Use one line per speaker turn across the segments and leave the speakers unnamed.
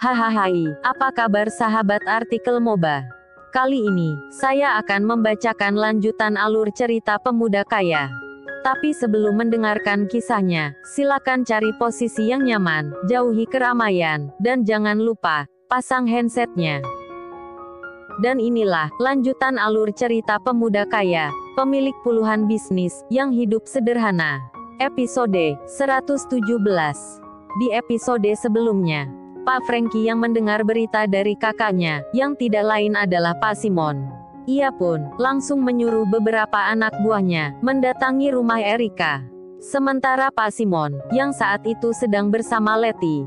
Hahaha, apa kabar sahabat artikel MOBA? Kali ini, saya akan membacakan lanjutan alur cerita pemuda kaya. Tapi sebelum mendengarkan kisahnya, silakan cari posisi yang nyaman, jauhi keramaian, dan jangan lupa, pasang handsetnya. Dan inilah, lanjutan alur cerita pemuda kaya, pemilik puluhan bisnis, yang hidup sederhana. Episode 117. Di episode sebelumnya, Pak Franky yang mendengar berita dari kakaknya, yang tidak lain adalah Pak Simon. Ia pun langsung menyuruh beberapa anak buahnya mendatangi rumah Erika. Sementara Pak Simon, yang saat itu sedang bersama Letty.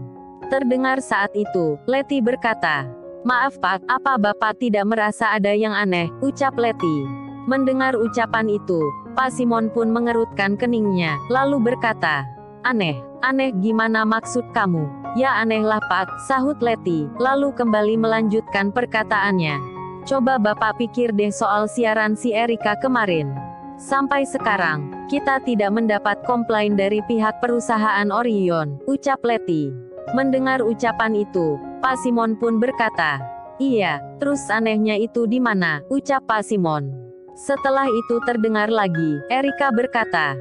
Terdengar saat itu, Letty berkata, "Maaf Pak, apa Bapak tidak merasa ada yang aneh?" ucap Letty. Mendengar ucapan itu, Pak Simon pun mengerutkan keningnya, lalu berkata, "Aneh? Aneh gimana maksud kamu?" "Ya anehlah Pak," sahut Letty, lalu kembali melanjutkan perkataannya. "Coba Bapak pikir deh soal siaran si Erika kemarin. Sampai sekarang, kita tidak mendapat komplain dari pihak perusahaan Orion," ucap Letty. Mendengar ucapan itu, Pak Simon pun berkata, "Iya, terus anehnya itu di mana?" ucap Pak Simon. Setelah itu terdengar lagi, Erika berkata,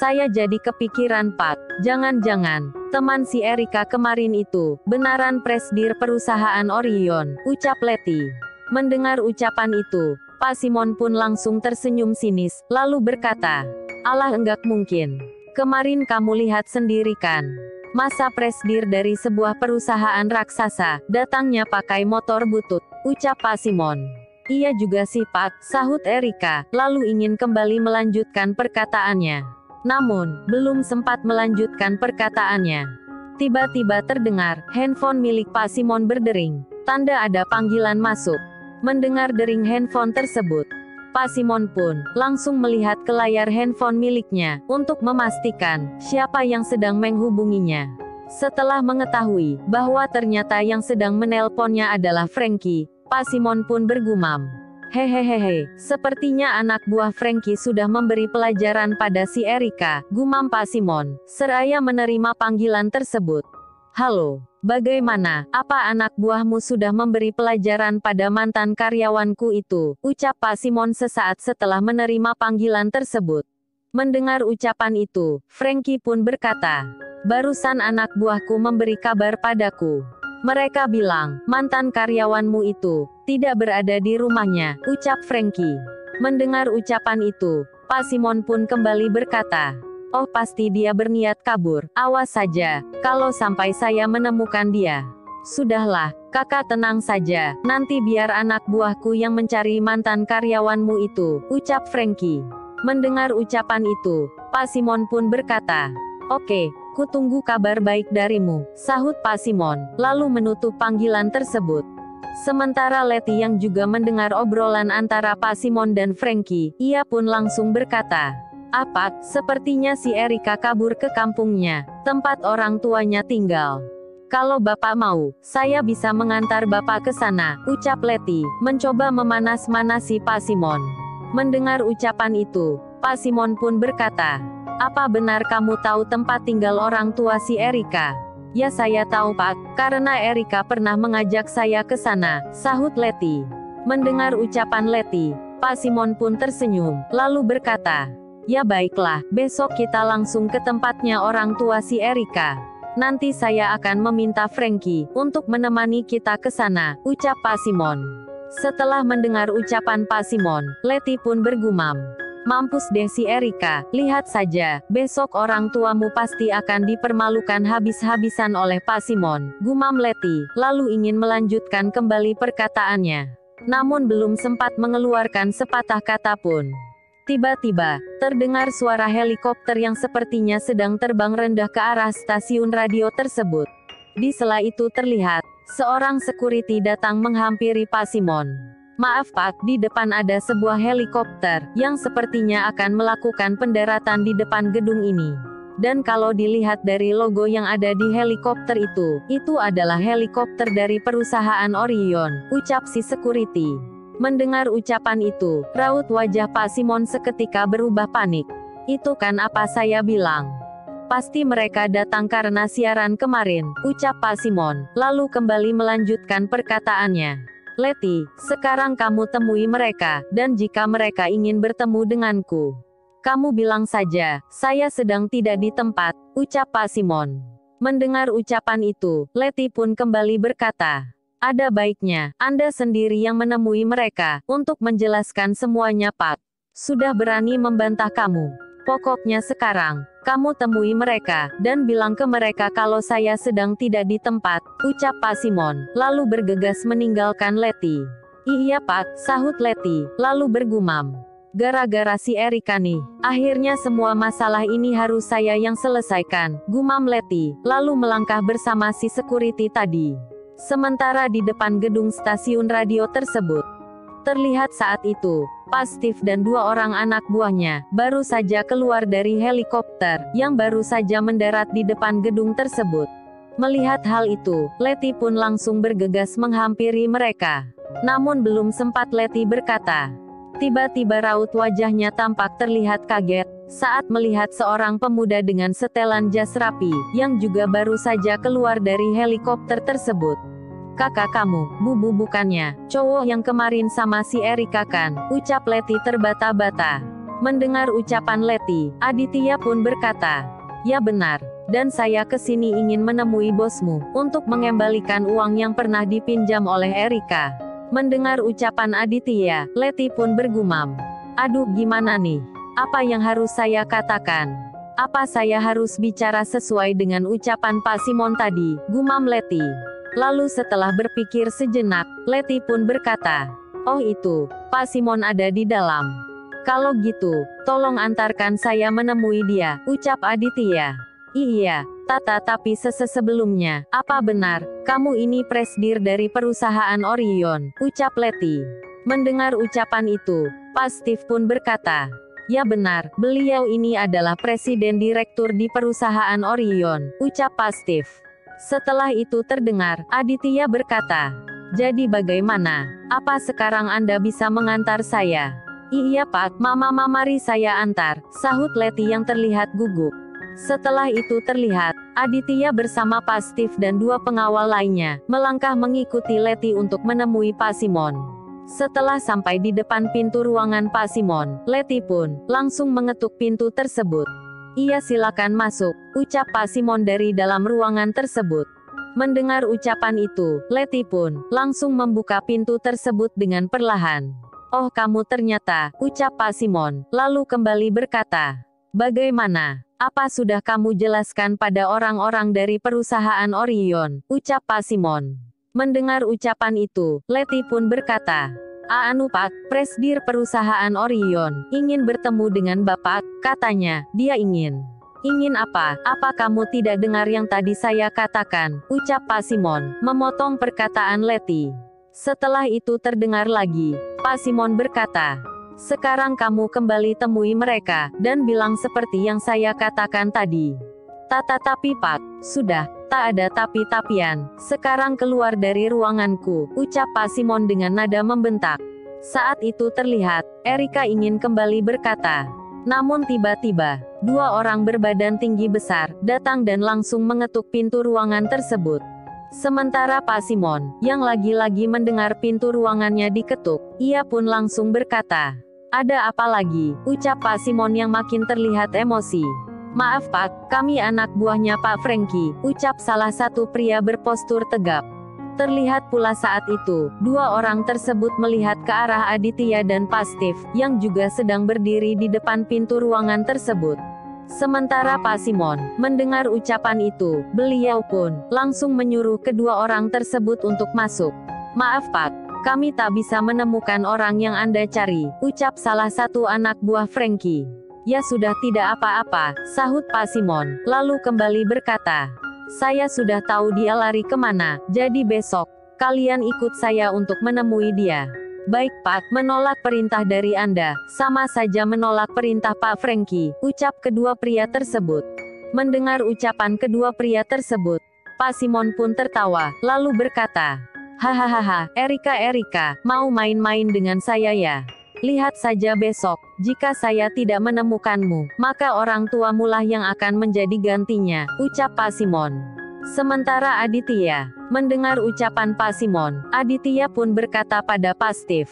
"Saya jadi kepikiran Pak, jangan-jangan teman si Erika kemarin itu benaran presidir perusahaan Orion," ucap Letty. Mendengar ucapan itu, Pak Simon pun langsung tersenyum sinis, lalu berkata, "Alah enggak mungkin. Kemarin kamu lihat sendiri kan. Masa presidir dari sebuah perusahaan raksasa, datangnya pakai motor butut," ucap Pak Simon. "Iya juga sih Pak," sahut Erika, lalu ingin kembali melanjutkan perkataannya. Namun, belum sempat melanjutkan perkataannya. Tiba-tiba terdengar, handphone milik Pak Simon berdering. Tanda ada panggilan masuk. Mendengar dering handphone tersebut, Pak Simon pun langsung melihat ke layar handphone miliknya, untuk memastikan siapa yang sedang menghubunginya. Setelah mengetahui bahwa ternyata yang sedang menelponnya adalah Franky, Pak Simon pun bergumam, "Hehehehe, sepertinya anak buah Franky sudah memberi pelajaran pada si Erika," gumam Pak Simon, seraya menerima panggilan tersebut. "Halo, bagaimana? Apa anak buahmu sudah memberi pelajaran pada mantan karyawanku itu?" ucap Pak Simon sesaat setelah menerima panggilan tersebut. Mendengar ucapan itu, Franky pun berkata, "Barusan anak buahku memberi kabar padaku. Mereka bilang, mantan karyawanmu itu tidak berada di rumahnya," ucap Franky. Mendengar ucapan itu, Pak Simon pun kembali berkata, "Oh pasti dia berniat kabur, awas saja, kalau sampai saya menemukan dia." "Sudahlah, kakak tenang saja, nanti biar anak buahku yang mencari mantan karyawanmu itu," ucap Franky. Mendengar ucapan itu, Pak Simon pun berkata, "Oke, kutunggu kabar baik darimu," sahut Pak Simon, lalu menutup panggilan tersebut. Sementara Letty yang juga mendengar obrolan antara Pak Simon dan Franky, ia pun langsung berkata, "Apa, sepertinya si Erika kabur ke kampungnya, tempat orang tuanya tinggal. Kalau Bapak mau, saya bisa mengantar Bapak ke sana," ucap Letty, mencoba memanas-manasi Pak Simon. Mendengar ucapan itu, Pak Simon pun berkata, "Apa benar kamu tahu tempat tinggal orang tua si Erika?" "Ya saya tahu Pak, karena Erika pernah mengajak saya ke sana," sahut Letty. Mendengar ucapan Letty, Pak Simon pun tersenyum, lalu berkata, "Ya baiklah, besok kita langsung ke tempatnya orang tua si Erika. Nanti saya akan meminta Franky untuk menemani kita ke sana," ucap Pak Simon. Setelah mendengar ucapan Pak Simon, Letty pun bergumam, "Mampus deh si Erika, lihat saja, besok orang tuamu pasti akan dipermalukan habis-habisan oleh Pak Simon," gumam Letty, lalu ingin melanjutkan kembali perkataannya. Namun belum sempat mengeluarkan sepatah kata pun. Tiba-tiba, terdengar suara helikopter yang sepertinya sedang terbang rendah ke arah stasiun radio tersebut. Di sela itu terlihat, seorang security datang menghampiri Pak Simon. "Maaf Pak, di depan ada sebuah helikopter, yang sepertinya akan melakukan pendaratan di depan gedung ini. Dan kalau dilihat dari logo yang ada di helikopter itu adalah helikopter dari perusahaan Orion," ucap si security. Mendengar ucapan itu, raut wajah Pak Simon seketika berubah panik. "Itu kan apa saya bilang. Pasti mereka datang karena siaran kemarin, ucap Pak Simon, lalu kembali melanjutkan perkataannya. Letty, sekarang kamu temui mereka, dan jika mereka ingin bertemu denganku, kamu bilang saja, saya sedang tidak di tempat, ucap Pak Simon. Mendengar ucapan itu, Letty pun kembali berkata, ada baiknya, Anda sendiri yang menemui mereka, untuk menjelaskan semuanya Pak. Sudah berani membantah kamu. Pokoknya sekarang, kamu temui mereka, dan bilang ke mereka kalau saya sedang tidak di tempat, ucap Pak Simon, lalu bergegas meninggalkan Letty. Iya Pak, sahut Letty, lalu bergumam. Gara-gara si Erika nih, akhirnya semua masalah ini harus saya yang selesaikan, gumam Letty, lalu melangkah bersama si security tadi. Sementara di depan gedung stasiun radio tersebut, terlihat saat itu, Pak Steve dan dua orang anak buahnya, baru saja keluar dari helikopter, yang baru saja mendarat di depan gedung tersebut. Melihat hal itu, Letty pun langsung bergegas menghampiri mereka. Namun belum sempat Letty berkata, tiba-tiba raut wajahnya tampak terlihat kaget, saat melihat seorang pemuda dengan setelan jas rapi, yang juga baru saja keluar dari helikopter tersebut. Kakak kamu, Bubu bukannya, cowok yang kemarin sama si Erika kan, ucap Letty terbata-bata. Mendengar ucapan Letty, Aditya pun berkata, ya benar, dan saya kesini ingin menemui bosmu, untuk mengembalikan uang yang pernah dipinjam oleh Erika. Mendengar ucapan Aditya, Letty pun bergumam, aduh gimana nih? Apa yang harus saya katakan? Apa saya harus bicara sesuai dengan ucapan Pak Simon tadi, gumam Letty. Lalu setelah berpikir sejenak, Letty pun berkata, oh itu, Pak Simon ada di dalam. Kalau gitu, tolong antarkan saya menemui dia, ucap Aditya. Iya, Tata tapi sebelumnya, apa benar, kamu ini presidir dari perusahaan Orion, ucap Letty. Mendengar ucapan itu, Pak Steve pun berkata, ya benar, beliau ini adalah presiden direktur di perusahaan Orion, ucap Pak Steve. Setelah itu terdengar, Aditya berkata, jadi bagaimana? Apa sekarang Anda bisa mengantar saya? Iya Pak, mari saya antar, sahut Letty yang terlihat gugup. Setelah itu terlihat, Aditya bersama Pak Steve dan dua pengawal lainnya, melangkah mengikuti Letty untuk menemui Pak Simon. Setelah sampai di depan pintu ruangan Pak Simon, Letty pun langsung mengetuk pintu tersebut. Iya silakan masuk, ucap Pak Simon dari dalam ruangan tersebut. Mendengar ucapan itu, Letty pun langsung membuka pintu tersebut dengan perlahan. Oh kamu ternyata, ucap Pak Simon, lalu kembali berkata, bagaimana? Apa sudah kamu jelaskan pada orang-orang dari perusahaan Orion, ucap Pak Simon. Mendengar ucapan itu, Letty pun berkata, anu Pak, presidir perusahaan Orion, ingin bertemu dengan Bapak, katanya, dia ingin. Ingin apa? Apa kamu tidak dengar yang tadi saya katakan, ucap Pak Simon, memotong perkataan Letty. Setelah itu terdengar lagi, Pak Simon berkata, sekarang kamu kembali temui mereka, dan bilang seperti yang saya katakan tadi. Tapi Pak, sudah, tak ada tapi-tapian, sekarang keluar dari ruanganku, ucap Pak Simon dengan nada membentak. Saat itu terlihat, Erika ingin kembali berkata. Namun tiba-tiba, dua orang berbadan tinggi besar, datang dan langsung mengetuk pintu ruangan tersebut. Sementara Pak Simon, yang lagi-lagi mendengar pintu ruangannya diketuk, ia pun langsung berkata, ada apa lagi, ucap Pak Simon yang makin terlihat emosi. Maaf Pak, kami anak buahnya Pak Frankie, ucap salah satu pria berpostur tegap. Terlihat pula saat itu, dua orang tersebut melihat ke arah Aditya dan Pak Steve, yang juga sedang berdiri di depan pintu ruangan tersebut. Sementara Pak Simon mendengar ucapan itu, beliau pun langsung menyuruh kedua orang tersebut untuk masuk. Maaf Pak, kami tak bisa menemukan orang yang Anda cari, ucap salah satu anak buah Frankie. Ya sudah tidak apa-apa, sahut Pak Simon, lalu kembali berkata, saya sudah tahu dia lari kemana, jadi besok, kalian ikut saya untuk menemui dia. Baik Pak, menolak perintah dari Anda, sama saja menolak perintah Pak Frankie, ucap kedua pria tersebut. Mendengar ucapan kedua pria tersebut, Pak Simon pun tertawa, lalu berkata, hahaha, Erika, mau main-main dengan saya ya? Lihat saja besok, jika saya tidak menemukanmu, maka orang tuamulah yang akan menjadi gantinya, ucap Pak Simon. Sementara Aditya mendengar ucapan Pak Simon, Aditya pun berkata pada Pak Steve,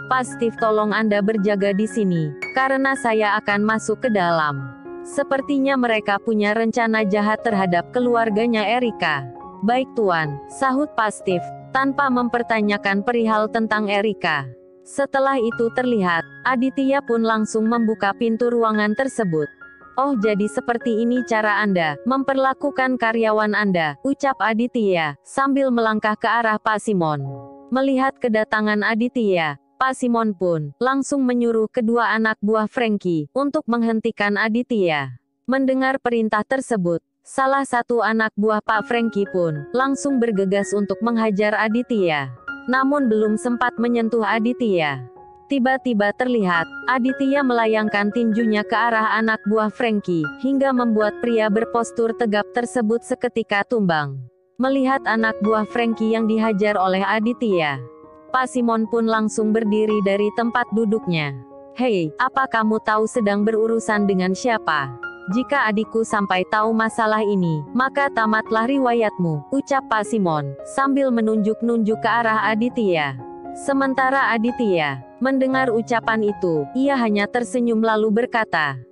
"Pak Steve, tolong Anda berjaga di sini, karena saya akan masuk ke dalam. Sepertinya mereka punya rencana jahat terhadap keluarganya Erika." "Baik Tuan," sahut Pak Steve, tanpa mempertanyakan perihal tentang Erika. Setelah itu terlihat, Aditya pun langsung membuka pintu ruangan tersebut. "Oh, jadi seperti ini cara Anda memperlakukan karyawan Anda," ucap Aditya, sambil melangkah ke arah Pak Simon. Melihat kedatangan Aditya, Pak Simon pun langsung menyuruh kedua anak buah Frankie untuk menghentikan Aditya. Mendengar perintah tersebut, salah satu anak buah Pak Frankie pun langsung bergegas untuk menghajar Aditya. Namun belum sempat menyentuh Aditya, tiba-tiba terlihat Aditya melayangkan tinjunya ke arah anak buah Frankie, hingga membuat pria berpostur tegap tersebut seketika tumbang. Melihat anak buah Frankie yang dihajar oleh Aditya, Pak Simon pun langsung berdiri dari tempat duduknya. "Hei, apa kamu tahu sedang berurusan dengan siapa? Jika adikku sampai tahu masalah ini, maka tamatlah riwayatmu," ucap Pak Simon, sambil menunjuk-nunjuk ke arah Aditya. Sementara Aditya mendengar ucapan itu, ia hanya tersenyum lalu berkata,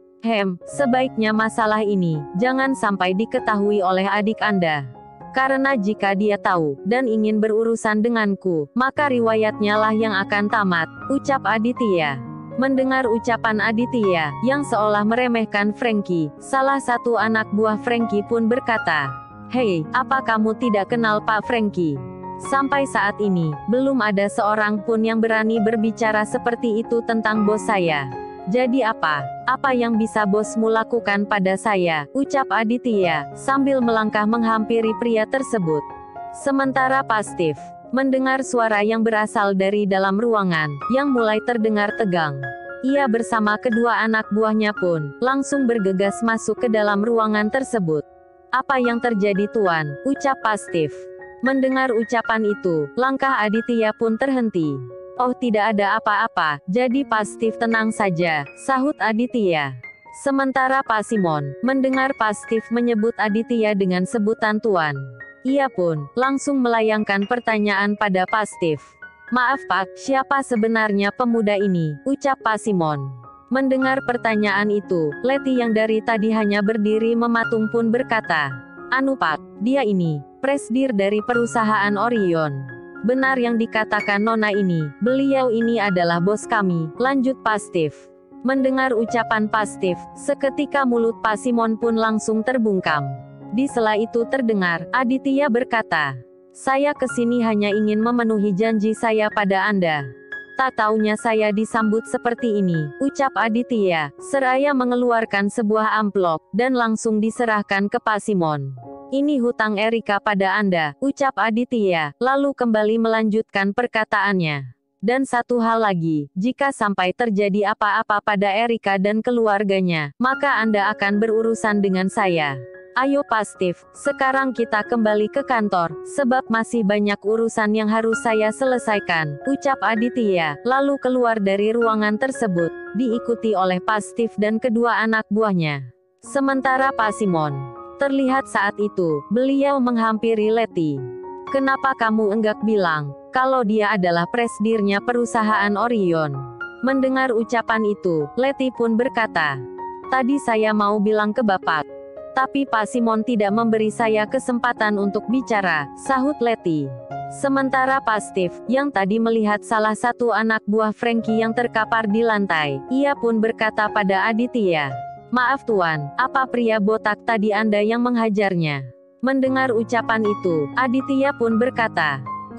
Sebaiknya masalah ini jangan sampai diketahui oleh adik Anda. Karena jika dia tahu dan ingin berurusan denganku, maka riwayatnya lah yang akan tamat," ucap Aditya. Mendengar ucapan Aditya, yang seolah meremehkan Frankie, salah satu anak buah Frankie pun berkata, "Hei, apa kamu tidak kenal Pak Frankie? Sampai saat ini, belum ada seorang pun yang berani berbicara seperti itu tentang bos saya. Jadi apa yang bisa bosmu lakukan pada saya?" ucap Aditya, sambil melangkah menghampiri pria tersebut. Sementara Pak Steve mendengar suara yang berasal dari dalam ruangan, yang mulai terdengar tegang. Ia bersama kedua anak buahnya pun langsung bergegas masuk ke dalam ruangan tersebut. "Apa yang terjadi Tuan?" ucap Pak Steve. Mendengar ucapan itu, langkah Aditya pun terhenti. "Oh, tidak ada apa-apa, jadi Pak Steve tenang saja," sahut Aditya. Sementara Pak Simon mendengar Pak Steve menyebut Aditya dengan sebutan Tuan, ia pun langsung melayangkan pertanyaan pada Pak Steve. "Maaf Pak, siapa sebenarnya pemuda ini?" ucap Pak Simon. Mendengar pertanyaan itu, Letty yang dari tadi hanya berdiri mematung pun berkata, "Anu Pak, dia ini presidir dari perusahaan Orion." "Benar yang dikatakan Nona ini, beliau ini adalah bos kami," lanjut Pak Steve. Mendengar ucapan Pak Steve, seketika mulut Pak Simon pun langsung terbungkam. Di sela itu terdengar, Aditya berkata, "Saya kesini hanya ingin memenuhi janji saya pada Anda." "Tak taunya saya disambut seperti ini," ucap Aditya, seraya mengeluarkan sebuah amplop, dan langsung diserahkan ke Pak Simon. "Ini hutang Erika pada Anda," ucap Aditya, lalu kembali melanjutkan perkataannya. "Dan satu hal lagi, jika sampai terjadi apa-apa pada Erika dan keluarganya, maka Anda akan berurusan dengan saya. Ayo Pak Steve, sekarang kita kembali ke kantor, sebab masih banyak urusan yang harus saya selesaikan," ucap Aditya, lalu keluar dari ruangan tersebut, diikuti oleh Pak Steve dan kedua anak buahnya. Sementara Pak Simon terlihat saat itu, beliau menghampiri Letty. "Kenapa kamu enggak bilang kalau dia adalah presidirnya perusahaan Orion?" Mendengar ucapan itu, Letty pun berkata, "Tadi saya mau bilang ke Bapak, tapi Pak Simon tidak memberi saya kesempatan untuk bicara," sahut Letty. Sementara Pak Steve, yang tadi melihat salah satu anak buah Frankie yang terkapar di lantai, ia pun berkata pada Aditya, "Maaf Tuan, apa pria botak tadi Anda yang menghajarnya?" Mendengar ucapan itu, Aditya pun berkata,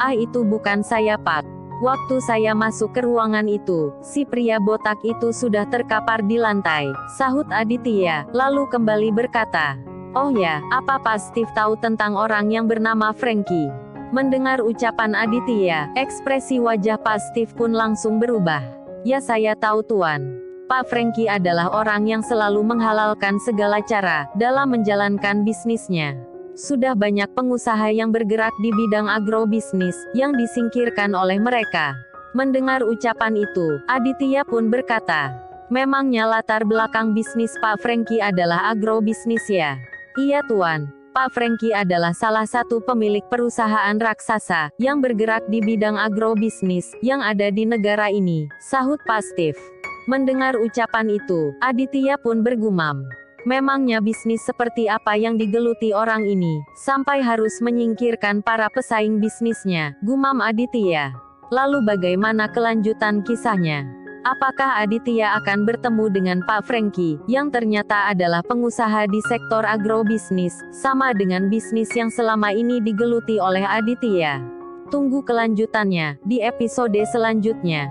Itu bukan saya Pak. Waktu saya masuk ke ruangan itu, si pria botak itu sudah terkapar di lantai," sahut Aditya, lalu kembali berkata, "Oh ya, apa Pak Steve tahu tentang orang yang bernama Frankie?" Mendengar ucapan Aditya, ekspresi wajah Pak Steve pun langsung berubah. "Ya saya tahu Tuan. Pak Frankie adalah orang yang selalu menghalalkan segala cara dalam menjalankan bisnisnya. Sudah banyak pengusaha yang bergerak di bidang agrobisnis yang disingkirkan oleh mereka. Mendengar ucapan itu, Aditya pun berkata, "Memangnya latar belakang bisnis Pak Franky adalah agrobisnis ya?" "Iya Tuan, Pak Franky adalah salah satu pemilik perusahaan raksasa, yang bergerak di bidang agrobisnis, yang ada di negara ini," sahut Pak Steve. Mendengar ucapan itu, Aditya pun bergumam. Memangnya bisnis seperti apa yang digeluti orang ini, sampai harus menyingkirkan para pesaing bisnisnya, gumam Aditya. Lalu bagaimana kelanjutan kisahnya? Apakah Aditya akan bertemu dengan Pak Franky, yang ternyata adalah pengusaha di sektor agrobisnis, sama dengan bisnis yang selama ini digeluti oleh Aditya? Tunggu kelanjutannya, di episode selanjutnya.